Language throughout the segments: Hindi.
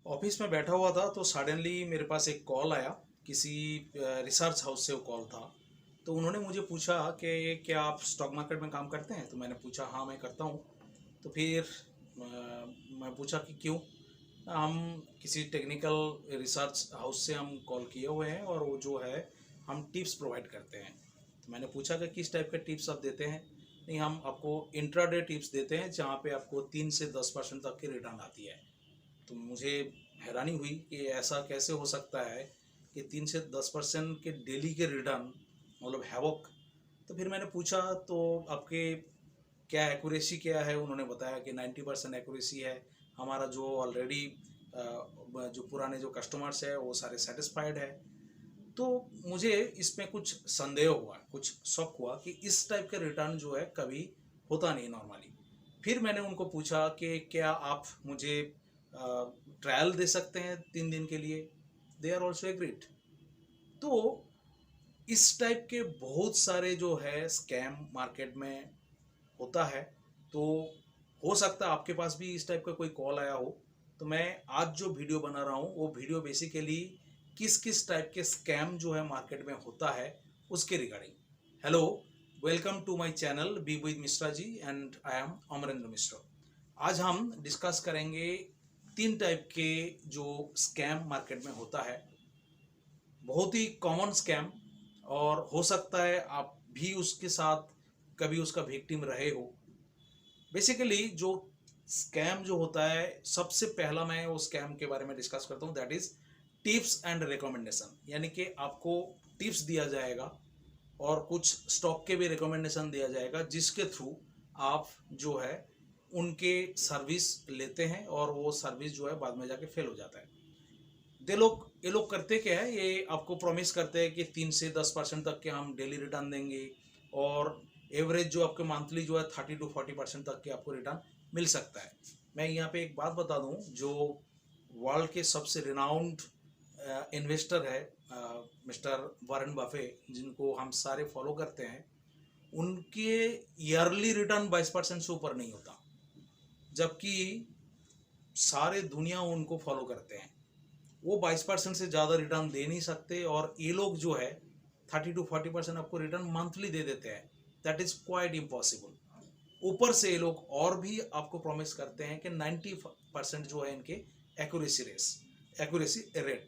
ऑफिस में बैठा हुआ था तो सडनली मेरे पास एक कॉल आया। किसी रिसर्च हाउस से वो कॉल था। तो उन्होंने मुझे पूछा कि क्या आप स्टॉक मार्केट में काम करते हैं। तो मैंने पूछा हाँ मैं करता हूँ। तो फिर मैं पूछा कि क्यों। हम किसी टेक्निकल रिसर्च हाउस से हम कॉल किए हुए हैं और वो जो है हम टिप्स प्रोवाइड करते हैं। तो मैंने पूछा कि किस टाइप के टिप्स आप देते हैं। नहीं, हम आपको इंट्राडे टिप्स देते हैं जहाँ पे आपको 3 से 10% तक की रिटर्न आती है। तो मुझे हैरानी हुई कि ऐसा कैसे हो सकता है कि 3 से 10% के डेली के रिटर्न, मतलब हैवक। तो फिर मैंने पूछा तो आपके क्या एक्यूरेसी क्या है। उन्होंने बताया कि 90% एक्यूरेसी है। हमारा जो ऑलरेडी जो पुराने जो कस्टमर्स है वो सारे सेटिस्फाइड है। तो मुझे इसमें कुछ संदेह हुआ, कुछ शक हुआ कि इस टाइप का रिटर्न जो है कभी होता नहीं नॉर्मली। फिर मैंने उनको पूछा कि क्या आप मुझे ट्रायल दे सकते हैं 3 दिन के लिए। They are also agreed. तो इस टाइप के बहुत सारे जो है स्कैम मार्केट में होता है। तो हो सकता है आपके पास भी इस टाइप का कोई कॉल आया हो। तो मैं आज जो वीडियो बना रहा हूँ वो वीडियो बेसिकली किस किस टाइप के स्कैम जो है मार्केट में होता है उसके regarding. Hello, welcome to my channel be with Mishra ji and I am Amrendra Mishra. आज हम डिस्कस करेंगे 3 टाइप के जो स्कैम मार्केट में होता है। बहुत ही कॉमन स्कैम, और हो सकता है आप भी उसके साथ कभी उसका विक्टिम रहे हो। बेसिकली जो स्कैम जो होता है, सबसे पहला मैं वो स्कैम के बारे में डिस्कस करता हूँ, that is tips and recommendation. यानी कि आपको टिप्स दिया जाएगा और कुछ स्टॉक के भी रिकमेंडेशन दिया जाएगा जिसके थ्रू आप जो है उनके सर्विस लेते हैं और वो सर्विस जो है बाद में जाके फेल हो जाता है। ये लोग करते क्या है, ये आपको प्रॉमिस करते हैं कि 3 से 10% तक के हम डेली रिटर्न देंगे और एवरेज जो आपके मंथली जो है 30 to 40% तक के आपको रिटर्न मिल सकता है। मैं यहाँ पे एक बात बता दूँ, जो वर्ल्ड के सबसे रिनाउंड इन्वेस्टर है मिस्टर वॉरेन बफे, जिनको हम सारे फॉलो करते हैं, उनके ईयरली रिटर्न 22% से ऊपर नहीं होता, जबकि सारे दुनिया उनको फॉलो करते हैं। वो 22% से ज़्यादा रिटर्न दे नहीं सकते और ये लोग जो है 30 to 40% आपको रिटर्न मंथली दे देते हैं। That is quite impossible. ऊपर से ये लोग और भी आपको प्रॉमिस करते हैं कि 90% जो है इनके एक्यूरेसी रेट,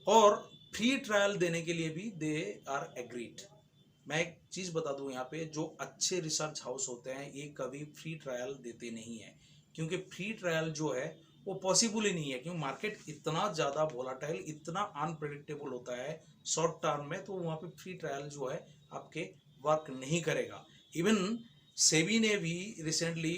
और फ्री ट्रायल देने के लिए भी दे आर एग्रीड। मैं एक चीज़ बता दूं यहाँ पे, जो अच्छे रिसर्च हाउस होते हैं ये कभी फ्री ट्रायल देते नहीं है, क्योंकि फ्री ट्रायल जो है वो पॉसिबल ही नहीं है, क्योंकि मार्केट इतना ज़्यादा वोलाटाइल, इतना अनप्रेडिक्टेबल होता है शॉर्ट टर्म में। तो वहाँ पे फ्री ट्रायल जो है आपके वर्क नहीं करेगा। इवन सेबी ने भी रिसेंटली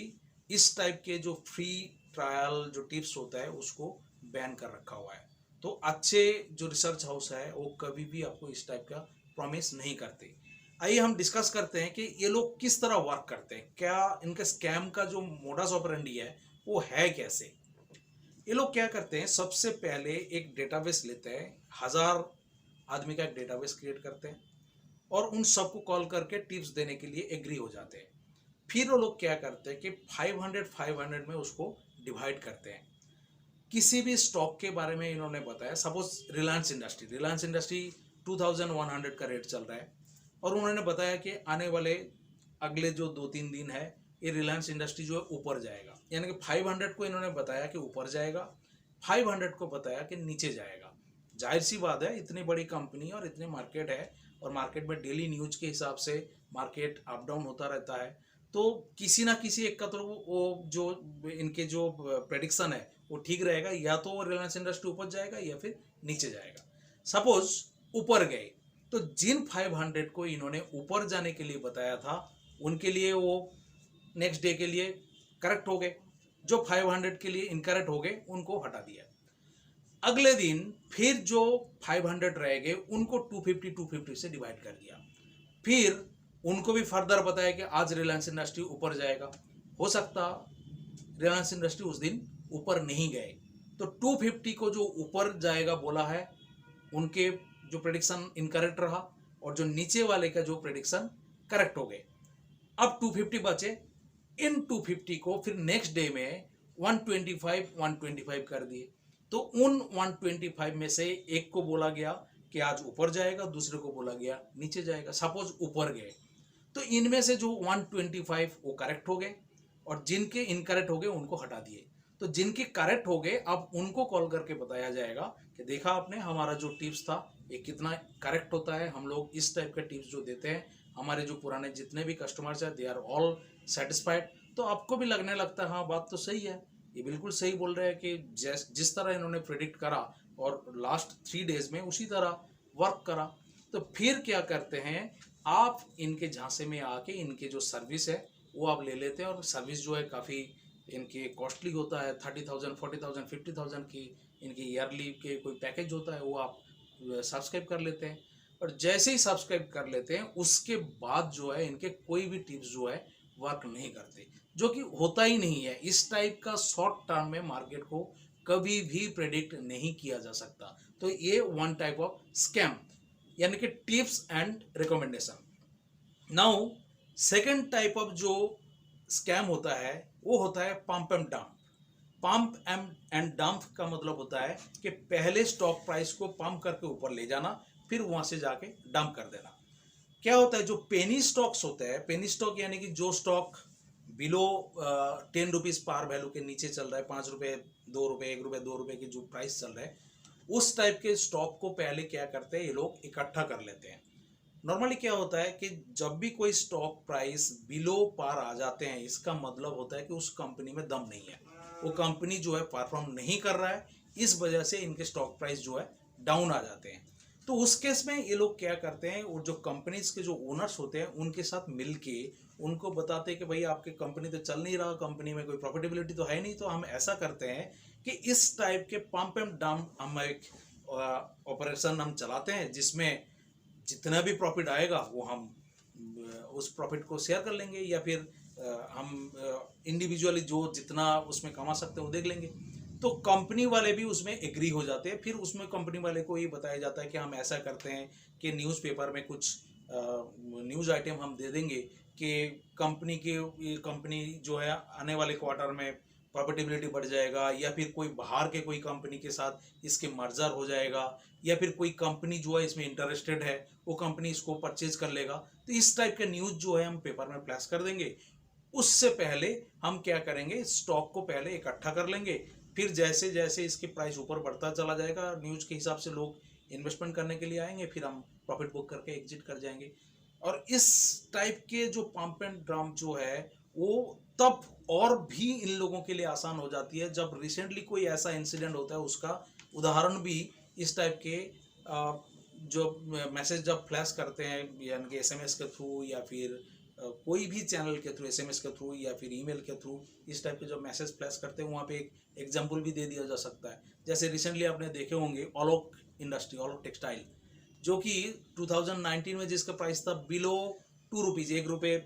इस टाइप के जो फ्री ट्रायल जो टिप्स होता है उसको बैन कर रखा हुआ है। तो अच्छे जो रिसर्च हाउस है वो कभी भी आपको इस टाइप का प्रॉमिस नहीं करते। आइए हम डिस्कस करते हैं कि ये लोग किस तरह वर्क करते हैं, क्या इनका स्कैम का जो मोडस ऑपरेंडी है वो है कैसे। ये लोग क्या करते हैं, सबसे पहले एक डेटाबेस लेते हैं, 1000 आदमी का एक डेटाबेस क्रिएट करते हैं और उन सबको कॉल करके टिप्स देने के लिए एग्री हो जाते हैं। फिर वो लोग क्या करते हैं कि 500 में उसको डिवाइड करते हैं। किसी भी स्टॉक के बारे में इन्होंने बताया, सपोज रिलायंस इंडस्ट्री 2100 का रेट चल रहा है, और उन्होंने बताया कि आने वाले अगले जो 2-3 दिन है ये रिलायंस इंडस्ट्री जो है ऊपर जाएगा। यानी कि 500 को इन्होंने बताया कि ऊपर जाएगा, 500 को बताया कि नीचे जाएगा। जाहिर सी बात है, इतनी बड़ी कंपनी और इतनी मार्केट है, और मार्केट में डेली न्यूज के हिसाब से मार्केट अप डाउन होता रहता है। तो किसी ना किसी एक का तो वो जो इनके जो प्रेडिक्शन है वो ठीक रहेगा, या तो रिलायंस इंडस्ट्री ऊपर जाएगा या फिर नीचे जाएगा। सपोज ऊपर गए, तो जिन 500 को इन्होंने ऊपर जाने के लिए बताया था उनके लिए वो नेक्स्ट डे के लिए करेक्ट हो गए, जो 500 के लिए इनकरेक्ट हो गए उनको हटा दिया। अगले दिन फिर जो 500 रह गए उनको 250 से डिवाइड कर दिया। फिर उनको भी फर्दर बताया कि आज रिलायंस इंडस्ट्री ऊपर जाएगा। हो सकता रिलायंस इंडस्ट्री उस दिन ऊपर नहीं गए, तो 250 को जो ऊपर जाएगा बोला है उनके जो प्रेडिक्शन इनकरेक्ट रहा, और जो नीचे वाले का जो प्रेडिक्शन करेक्ट हो गए। अब 250 बचे, इन 250 को फिर नेक्स्ट डे में 125 कर दिए। तो उन 125 में से एक को बोला गया कि आज ऊपर जाएगा, दूसरे को बोला गया नीचे जाएगा। सपोज ऊपर गए तो इनमें से जो 125 वो करेक्ट हो गए और जिनके इनकरेक्ट हो गए उनको हटा दिए। तो जिनके करेक्ट हो गए अब उनको कॉल करके बताया जाएगा कि देखा आपने हमारा जो टिप्स था ये कितना करेक्ट होता है। हम लोग इस टाइप के टिप्स जो देते हैं हमारे जो पुराने जितने भी कस्टमर्स हैं दे आर ऑल सेटिस्फाइड। तो आपको भी लगने लगता है हाँ बात तो सही है, ये बिल्कुल सही बोल रहे हैं कि जिस तरह इन्होंने प्रिडिक्ट करा और लास्ट 3 डेज में उसी तरह वर्क करा। तो फिर क्या करते हैं, आप इनके झांसे में आके इनके जो सर्विस है वो आप ले लेते हैं और सर्विस जो है काफ़ी इनके कॉस्टली होता है। 30,000 40,000 50,000 की इनकी ईयरली के कोई पैकेज होता है वो आप सब्सक्राइब कर लेते हैं। और जैसे ही सब्सक्राइब कर लेते हैं उसके बाद जो है इनके कोई भी टिप्स जो है वर्क नहीं करते, जो कि होता ही नहीं है। इस टाइप का शॉर्ट टर्म में मार्केट को कभी भी प्रेडिक्ट नहीं किया जा सकता। तो ये वन टाइप ऑफ स्कैम यानी कि tips and recommendation. Now second type of जो स्कैम होता है वो होता है pump and dump. Pump and dump का मतलब होता है कि पहले स्टॉक प्राइस को पंप करके ऊपर ले जाना फिर वहां से जाके डंप कर देना। क्या होता है, जो पेनी स्टॉक्स होते हैं, पेनी स्टॉक यानी कि जो stock below 10 rupees par value के नीचे चल रहा है, 5 रुपए 2 रुपए 1 रुपए 2 रुपए की जो प्राइस चल रहा है उस टाइप के स्टॉक को पहले क्या करते हैं ये लोग इकट्ठा कर लेते हैं। नॉर्मली क्या होता है कि जब भी कोई स्टॉक प्राइस बिलो पार आ जाते हैं इसका मतलब होता है कि उस कंपनी में दम नहीं है, वो कंपनी जो है परफॉर्म नहीं कर रहा है, इस वजह से इनके स्टॉक प्राइस जो है डाउन आ जाते हैं। तो उस केस में ये लोग क्या करते हैं, वो जो कंपनीज के जो ओनर्स होते हैं उनके साथ मिलके उनको बताते हैं कि भाई आपकी कंपनी तो चल नहीं रहा, कंपनी में कोई प्रॉफिटेबिलिटी तो है नहीं, तो हम ऐसा करते हैं कि इस टाइप के पंप एंड डंप हम एक ऑपरेशन हम चलाते हैं जिसमें जितना भी प्रॉफिट आएगा वो हम उस प्रॉफिट को शेयर कर लेंगे या फिर हम इंडिविजुअली जो जितना उसमें कमा सकते हैं वो देख लेंगे। तो कंपनी वाले भी उसमें एग्री हो जाते हैं। फिर उसमें कंपनी वाले को ये बताया जाता है कि हम ऐसा करते हैं कि न्यूज़पेपर में कुछ न्यूज़ आइटम हम दे देंगे कि कंपनी के ये कंपनी जो है आने वाले क्वार्टर में प्रॉफिटेबिलिटी बढ़ जाएगा या फिर कोई बाहर के कोई कंपनी के साथ इसके मर्जर हो जाएगा या फिर कोई कंपनी जो है इसमें इंटरेस्टेड है वो कंपनी इसको परचेज कर लेगा। तो इस टाइप के न्यूज़ जो है हम पेपर में फ्लैश कर देंगे। उससे पहले हम क्या करेंगे, स्टॉक को पहले इकट्ठा कर लेंगे, फिर जैसे जैसे इसकी प्राइस ऊपर बढ़ता चला जाएगा न्यूज़ के हिसाब से लोग इन्वेस्टमेंट करने के लिए आएंगे, फिर हम प्रॉफिट बुक करके एग्जिट कर जाएंगे। और इस टाइप के जो पंप एंड डंप जो है वो तब और भी इन लोगों के लिए आसान हो जाती है जब रिसेंटली कोई ऐसा इंसिडेंट होता है। उसका उदाहरण भी इस टाइप के जो मैसेज जब फ्लैश करते हैं यानी कि एसएमएस के थ्रू या फिर कोई भी चैनल के थ्रू, एसएमएस के थ्रू या फिर ईमेल के थ्रू इस टाइप के जो मैसेज फ्लैश करते हैं वहाँ पे एक एग्जांपल भी दे दिया जा सकता है। जैसे रिसेंटली आपने देखे होंगे ऑलोक इंडस्ट्री, ऑलोक टेक्सटाइल, जो कि 2019 में जिसका प्राइस था बिलो 2 रुपीज़, 1 रुपये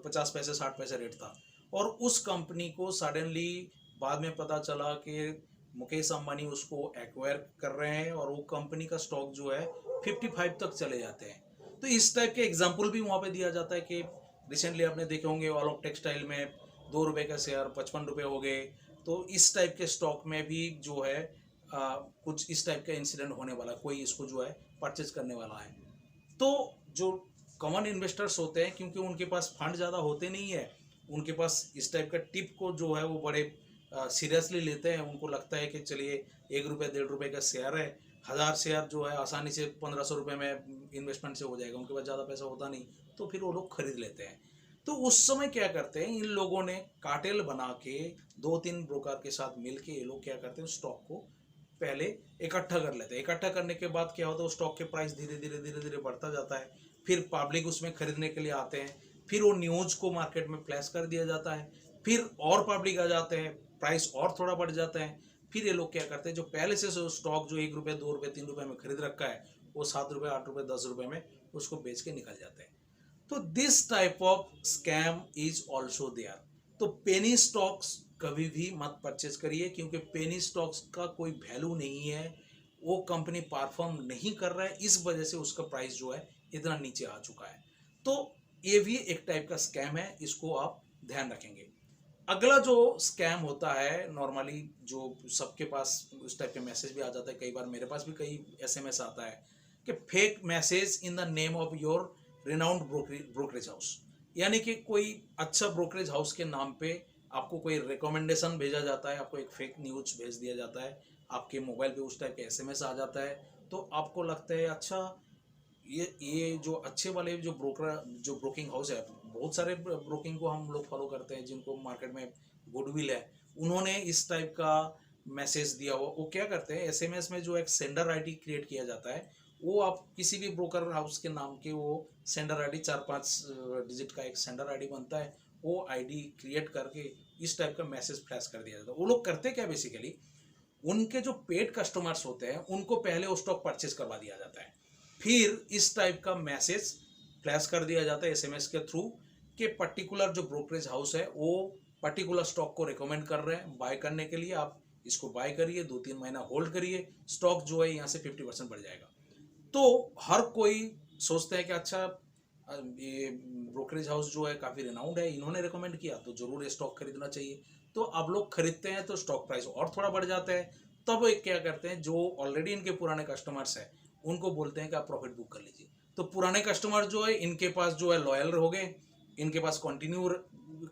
50 पैसे 60 पैसे रेट था। और उस कंपनी को सडनली बाद में पता चला कि मुकेश अंबानी उसको एक्वायर कर रहे हैं और वो कंपनी का स्टॉक जो है 55 तक चले जाते हैं। तो इस टाइप के एग्जाम्पल भी वहाँ पे दिया जाता है कि रिसेंटली आपने देखे होंगे ऑलोक टेक्सटाइल में 2 रुपये का शेयर 55 रुपये हो गए। तो इस टाइप के स्टॉक में भी जो है कुछ इस टाइप का इंसिडेंट होने वाला, कोई इसको जो है परचेज करने वाला है। तो जो कॉमन इन्वेस्टर्स होते हैं क्योंकि उनके पास फंड ज़्यादा होते नहीं है, उनके पास इस टाइप का टिप को जो है वो बड़े सीरियसली लेते हैं। उनको लगता है कि चलिए 1 रुपये 1.5 रुपये का शेयर है, 1000 शेयर जो है आसानी से 1500 रुपये में इन्वेस्टमेंट से हो जाएगा, उनके पास ज़्यादा पैसा होता नहीं, तो फिर वो लोग खरीद लेते हैं। तो उस समय क्या करते हैं, इन लोगों ने कार्टेल बना के 2-3 ब्रोकर के साथ मिल के ये लोग क्या करते हैं स्टॉक को पहले इकट्ठा कर लेते हैं। इकट्ठा करने के बाद क्या होता है, स्टॉक के प्राइस धीरे धीरे धीरे धीरे बढ़ता जाता है, फिर पब्लिक उसमें खरीदने के लिए आते हैं, फिर वो न्यूज़ को मार्केट में फ्लैश कर दिया जाता है, फिर और पब्लिक आ जाते हैं, प्राइस और थोड़ा बढ़ जाता है। फिर ये लोग क्या करते हैं, जो पहले से स्टॉक जो 1 रुपये 2 रुपये 3 रुपये में खरीद रखा है वो 7 रुपये 8 रुपये 10 रुपये में उसको बेच के निकल जाते हैं। तो this type of scam is also there. तो पेनी स्टॉक्स कभी भी मत परचेज करिए क्योंकि पेनी स्टॉक्स का कोई वैल्यू नहीं है, वो कंपनी परफॉर्म नहीं कर रहा है, इस वजह से उसका प्राइस जो है इतना नीचे आ चुका है। तो ये भी एक टाइप का स्कैम है, इसको आप ध्यान रखेंगे। अगला जो स्कैम होता है नॉर्मली, जो सबके पास उस टाइप के मैसेज भी आ जाता है, कई बार मेरे पास भी कई एसएमएस आता है कि fake message in the name of your renowned brokerage house, यानी कि कोई अच्छा ब्रोकरेज हाउस के नाम पे आपको कोई रिकमेंडेशन भेजा जाता है, आपको एक फेक न्यूज भेज दिया जाता है, आपके मोबाइल पे उस टाइप के एसएमएस आ जाता है। तो आपको लगता है अच्छा, ये जो अच्छे वाले जो ब्रोकिंग हाउस है, बहुत सारे ब्रोकिंग को हम लोग फॉलो करते हैं जिनको मार्केट में गुडविल है, उन्होंने इस टाइप का मैसेज दिया हुआ, वो क्या करते हैं एसएमएस में जो एक सेंडर आईडी क्रिएट किया जाता है, वो आप किसी भी ब्रोकर हाउस के नाम के वो सेंडर आईडी 4-5 डिजिट का एक सेंडर आईडी बनता है, वो आईडी क्रिएट करके इस टाइप का मैसेज फ्लैश कर दिया जाता है। वो लोग करते क्या बेसिकली, उनके जो पेड कस्टमर्स होते हैं उनको पहले वो स्टॉक परचेज करवा दिया जाता है, फिर इस टाइप का मैसेज फ्लैश कर दिया जाता है एसएमएस के थ्रू कि पर्टिकुलर जो ब्रोकरेज हाउस है वो पर्टिकुलर स्टॉक को रिकमेंड कर रहे हैं बाय करने के लिए, आप इसको बाय करिए, 2-3 महीना होल्ड करिए, स्टॉक जो है यहाँ से 50% बढ़ जाएगा। तो हर कोई सोचते हैं कि अच्छा, ये ब्रोकरेज हाउस जो है काफ़ी रिनाउंड है, इन्होंने रिकमेंड किया तो जरूर ये स्टॉक खरीदना चाहिए। तो अब लोग खरीदते हैं तो स्टॉक प्राइस और थोड़ा बढ़ जाता है। तब एक क्या करते हैं, जो ऑलरेडी इनके पुराने कस्टमर्स हैं उनको बोलते हैं कि आप प्रॉफिट बुक कर लीजिए। तो पुराने कस्टमर जो है इनके पास जो है लॉयल हो गए, इनके पास कंटिन्यू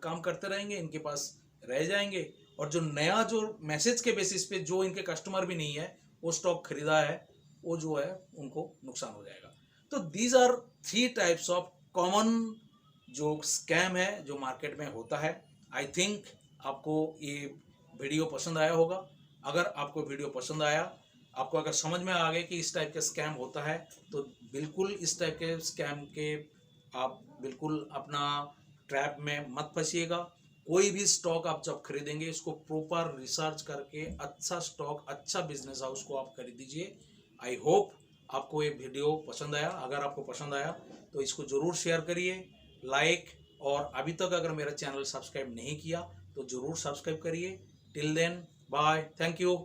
काम करते रहेंगे, इनके पास रह जाएंगे, और जो नया जो मैसेज के बेसिस पे जो इनके कस्टमर भी नहीं है वो स्टॉक खरीदा है, वो जो है उनको नुकसान हो जाएगा। तो these are 3 types of common जो स्कैम है जो मार्केट में होता है। आई थिंक आपको ये वीडियो पसंद आया होगा। अगर आपको वीडियो पसंद आया, आपको अगर समझ में आ गया कि इस टाइप का स्कैम होता है, तो बिल्कुल इस टाइप के स्कैम के आप बिल्कुल अपना ट्रैप में मत फंसिएगा। कोई भी स्टॉक आप जब खरीदेंगे इसको प्रॉपर रिसर्च करके अच्छा स्टॉक, अच्छा बिजनेस हाउस को आप खरीदीजिए। आई होप आपको ये वीडियो पसंद आया। अगर आपको पसंद आया तो इसको ज़रूर शेयर करिए, लाइक, और अभी तक अगर मेरा चैनल सब्सक्राइब नहीं किया तो ज़रूर सब्सक्राइब करिए। Till then, bye, thank you.